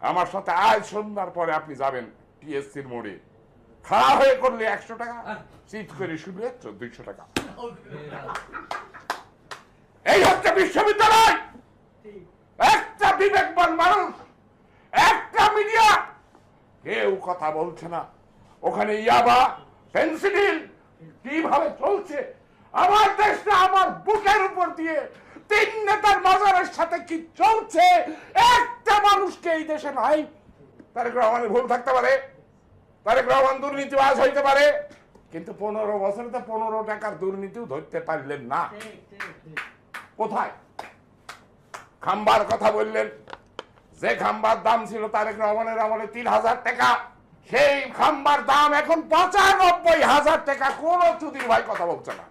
আমার সাথে আজ সন্ধ্যার পরে আপনি যাবেন টিএসসির মোড়ে, খাড়া হয়ে করলে 100 টাকা, চিট করে শুনলে 200 টাকা। এই হচ্ছে বিশ্ববিদ্যালয়। একটা বিবেকবান মানুষ, একটা মিডিয়া, কেউ কথা বলছে না। ওখানে ইয়াবা, ফেন্সিডিল কিভাবে চলছে আমার দেশটা, আমার বুকের উপর দিয়ে 3 নেতার মাজারের সাথে কি চলছে, একটা মানুষকে এই দেশে নাই। তারেক রহমানের ভুল থাকতে পারে, তারেক রহমান দুর্নীতিবাজ হইতে পারে, কিন্তু 15 বছরে তো 15 টাকার দুর্নীতিও ধরতে পারলেন না। কোথায়? খাম্বার কথা বললেন, যে খাম্বার দাম ছিল তারেক রহমানের আমলে 3000 টাকা, সেই খাম্বার দাম এখন 95,000 টাকা। কোন চুদির ভাই কথা বলছে না।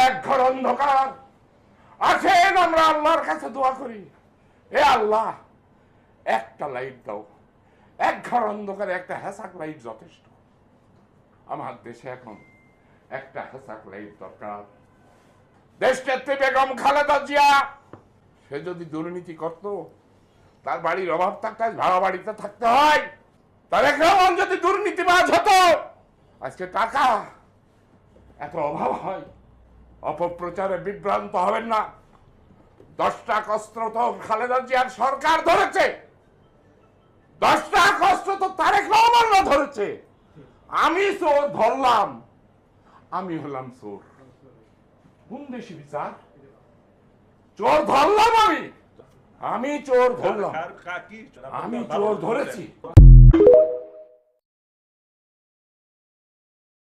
এক ঘর অন্ধকার। আসেন আমরা আল্লাহর কাছে দোয়া করি, এ আল্লাহ একটা লাইট দাও। এক ঘর অন্ধকারে একটা হ্যাসাক লাইট যথেষ্ট। আমার দেশে এখন একটা হ্যাসাক লাইট দরকার। দেশনেত্রী বেগম খালেদা জিয়া, সে যদি দুর্নীতি করত, তার বাড়ির অভাব থাকতে ভাড়া বাড়িতে থাকতে হয়। তারেক রহমান যদি দুর্নীতিবাজ হতো, আজকে টাকা এত অভাব হয়। অপপ্রচারে বিভ্রান্ত হবেন না। 10টা অস্ত্র তো খালেদা জিয়ার সরকার ধরেছে, 10টা অস্ত্র তো তারেক রহমানরা ধরেছে। আমি চোর ধরলাম, আমি হলাম চোর। কোন দেশি বিচার? চোর ধরলাম, আমি চোর ধরলাম, আমি চোর ধরেছি।